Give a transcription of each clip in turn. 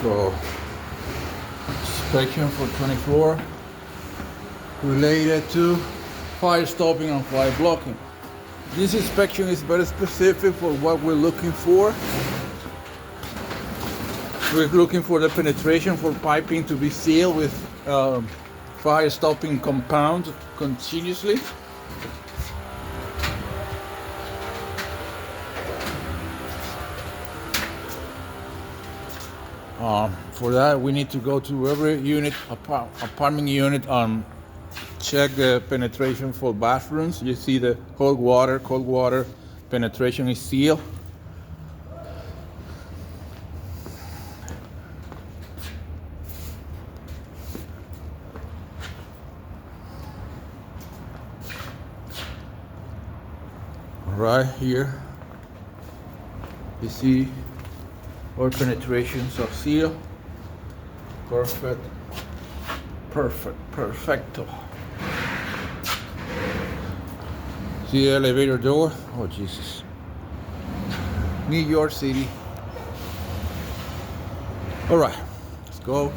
So, inspection for 24 related to fire stopping and fire blocking. This inspection is very specific for what we're looking for. We're looking for the penetration for piping to be sealed with fire stopping compound continuously. For that, we need to go to every unit, apartment unit, check the penetration for bathrooms. You see the cold water penetration is sealed. Right here, you see all penetrations are sealed. Perfecto. See the elevator door? Oh Jesus. New York City. All right, let's go.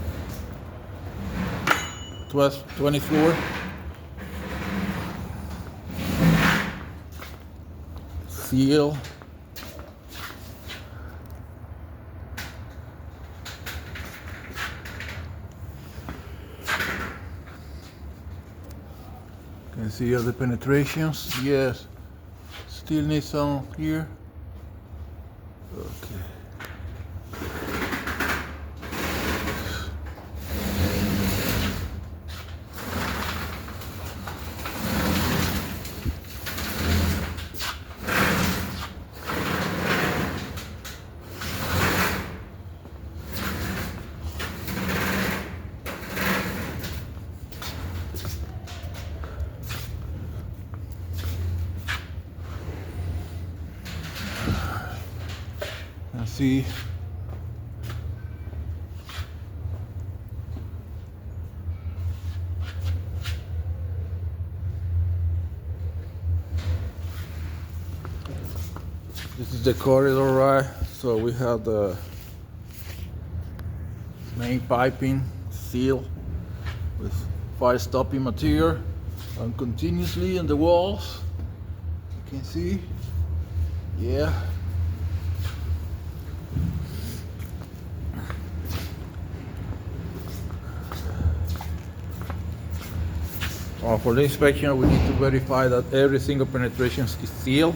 20th floor. Seal. Can see all the penetrations. Yes, still need some here. Okay. See, this is the corridor, right? So we have the main piping sealed with fire stopping material and continuously in the walls. You can see, yeah. For the inspection, we need to verify that every single penetration is sealed.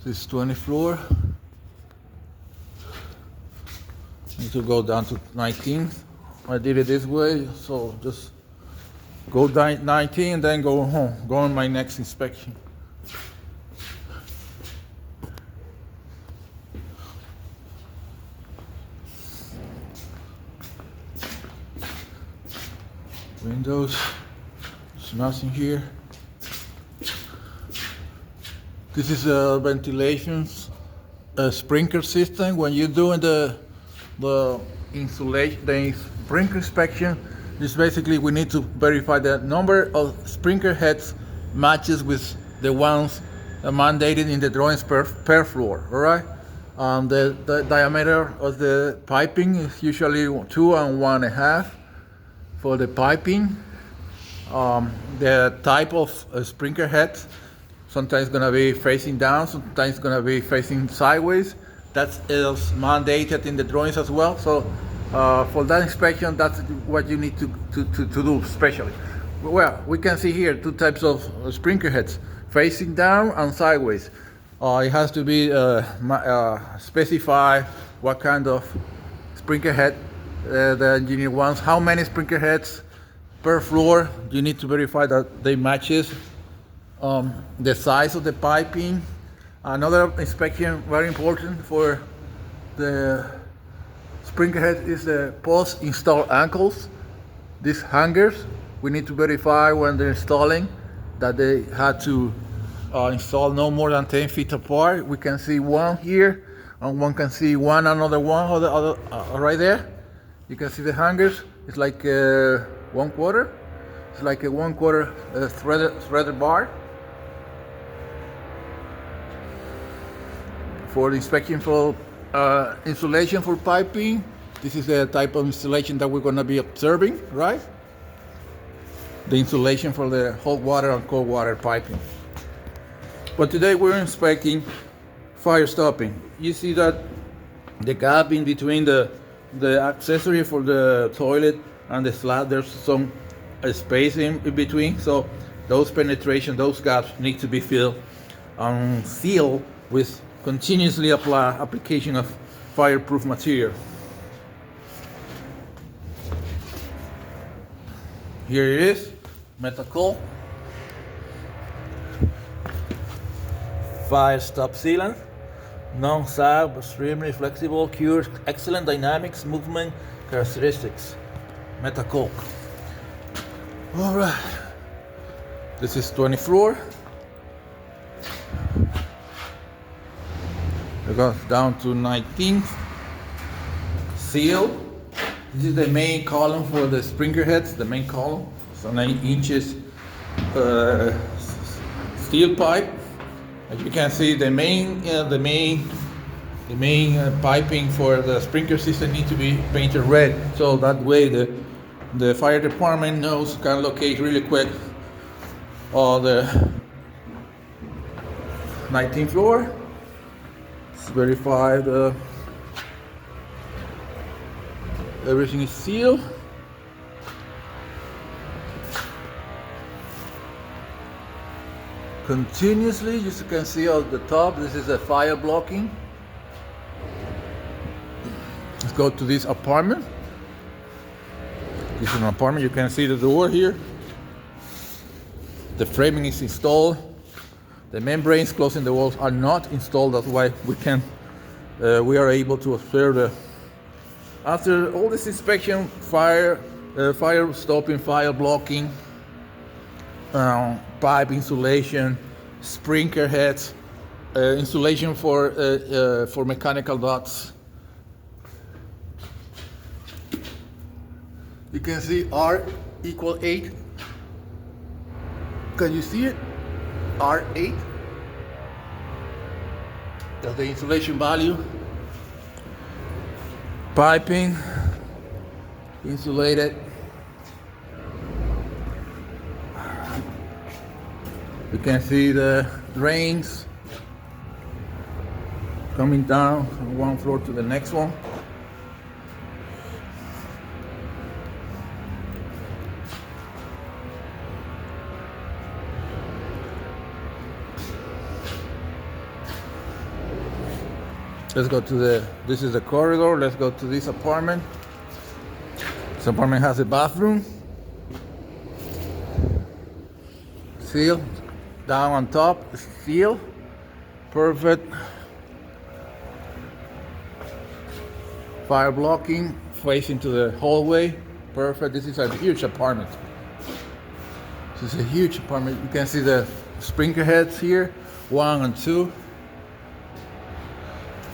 This is 20th floor. Need to go down to 19th. I did it this way, so just go down 19 and then go home. Go on my next inspection. Windows, there's nothing here. This is a ventilation sprinkler system. When you're doing the insulation, the sprinkler inspection, is basically we need to verify the number of sprinkler heads matches with the ones mandated in the drawings per floor. All right. The diameter of the piping is usually 2 and 1.5 for the piping. The type of sprinkler heads, sometimes gonna be facing down, sometimes gonna be facing sideways. That is mandated in the drawings as well. So for that inspection, that's what you need to do especially. Well, we can see here two types of sprinkler heads, facing down and sideways. It has to be specify what kind of sprinkler head the engineer wants, how many sprinkler heads per floor. You need to verify that they matches the size of the piping. Another inspection very important for the sprinkler head is the post-install ankles. These hangers, we need to verify when they're installing that they had to install no more than 10 feet apart. We can see one here and one can see another one or the other right there. You can see the hangers. It's like 1/4. It's like a 1/4 threaded bar. For the inspection for insulation for piping, this is the type of installation that we're going to be observing, right? The insulation for the hot water and cold water piping. But today we're inspecting fire stopping. You see that the gap in between the accessory for the toilet and the slab, there's some space in between, so those penetration, those gaps need to be filled and sealed with continuously application of fireproof material. Here it is, metal caulk, fire stop sealant, non-sag, extremely flexible, cures excellent dynamics, movement characteristics, metal caulk. All right, this is 20 floor. It goes down to 19. Seal. This is the main column for the sprinkler heads. The main column. So 9 inches steel pipe. As you can see, the main piping for the sprinkler system needs to be painted red. So that way the fire department can locate really quick all the 19th floor. Let's verify everything is sealed. Continuously, as you can see at the top, this is a fire blocking. Let's go to this apartment. This is an apartment. You can see the door here. The framing is installed. The membranes closing the walls are not installed. That's why we are able to observe after all this inspection, fire stopping, fire blocking, pipe insulation, sprinkler heads, insulation for mechanical ducts. You can see R equal 8. Can you see it? R8. That's the insulation value. Piping, insulated. You can see the drains coming down from one floor to the next one. Let's go to this is the corridor. Let's go to this apartment. This apartment has a bathroom. Seal. Down on top, seal. Perfect. Fire blocking, facing to the hallway. Perfect. This is a huge apartment. This is a huge apartment. You can see the sprinkler heads here, 1 and 2.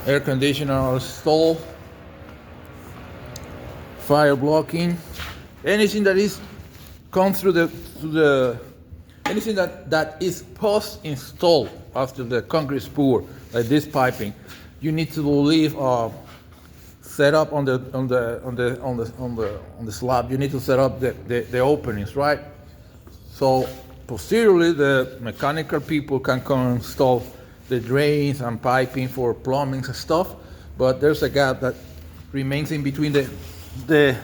Air conditioner installed. Fire blocking. Anything that is come through the anything that is post installed after the concrete pour, like this piping, you need to leave set up on the slab. You need to set up the openings, right? So posteriorly, the mechanical people can come install the drains and piping for plumbing and stuff, but there's a gap that remains in between the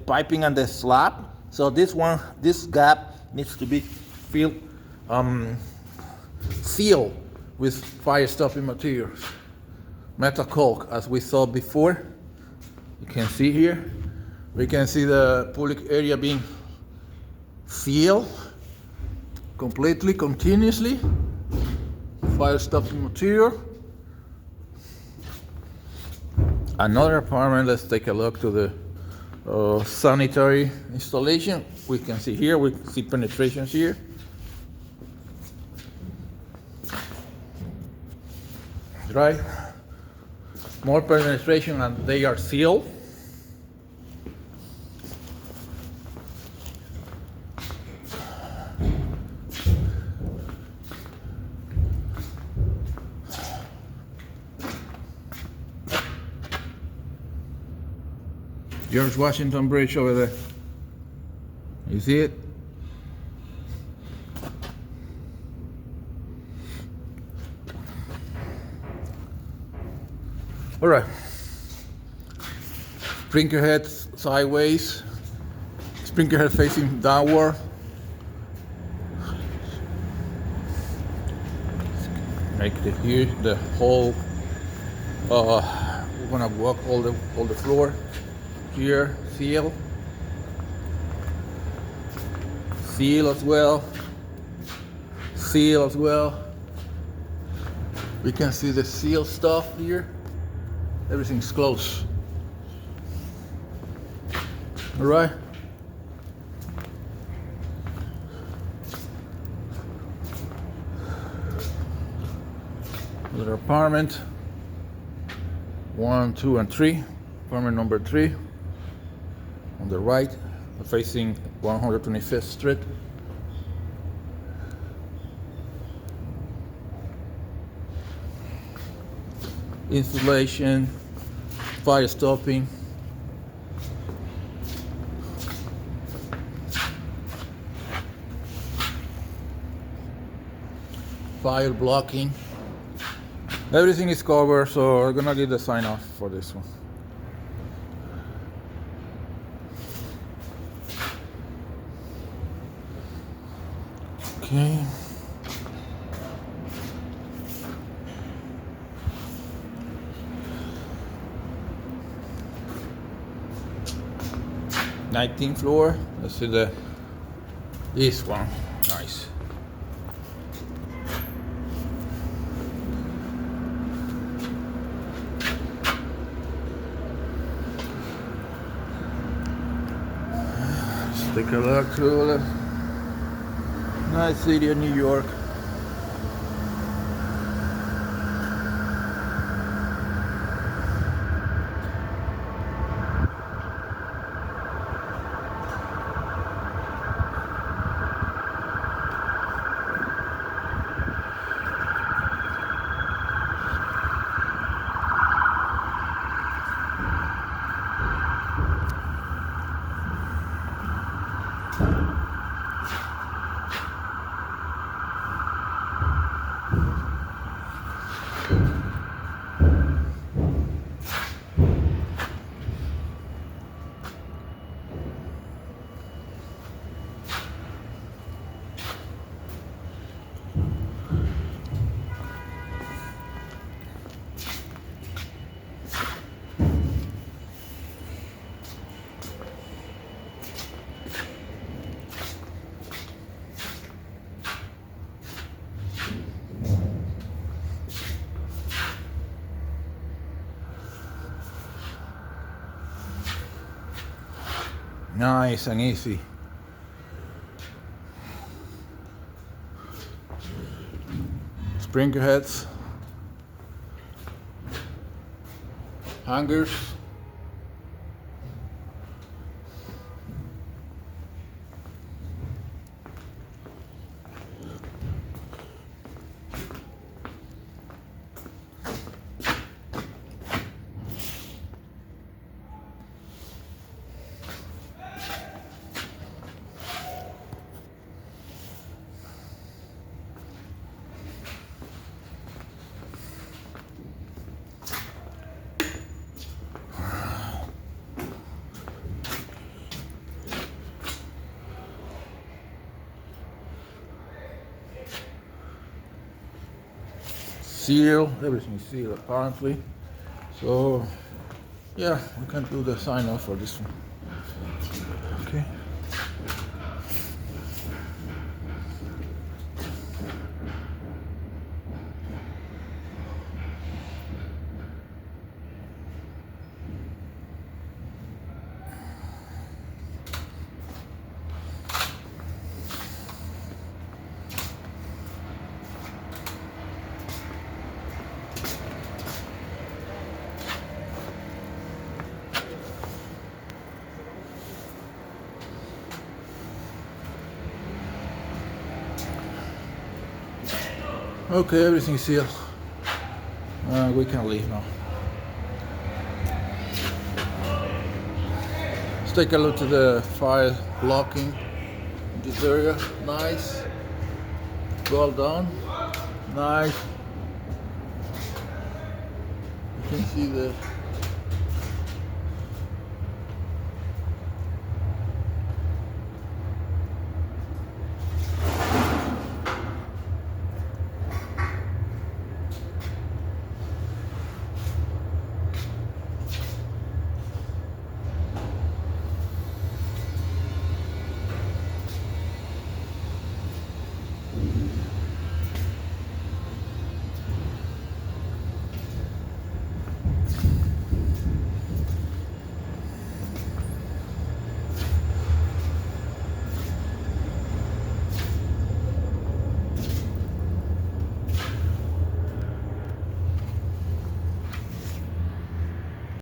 piping and the slab. So this gap needs to be filled, sealed with fire stopping materials, metal caulk, as we saw before. You can see here. We can see the public area being sealed completely, continuously. Fire stopping material. Another apartment. Let's take a look to the sanitary installation. We can see here. We see penetrations here. Right. more penetration and they are sealed. George Washington Bridge over there. You see it? All right. Sprinkler head sideways. Sprinkler head facing downward. Make the whole. We're gonna walk all the floor. Here, seal as well, seal as well. We can see the seal stuff here. Everything's close. All right. Another apartment. 1, 2, and 3. Apartment number 3. On the right, facing 125th Street. Installation, fire stopping, fire blocking. Everything is covered, so we're gonna get the sign off for this one. Okay. Nineteenth floor. Let's see this one. Nice. Let's take a look through the nice city of New York. Nice and easy. Sprinkler heads, hangers, seal, everything is sealed apparently. So yeah, we can do the sign off for this one. Okay. Okay, everything's sealed. We can leave now. Let's take a look to the fire blocking this area. Nice. Well done. Nice. You can see the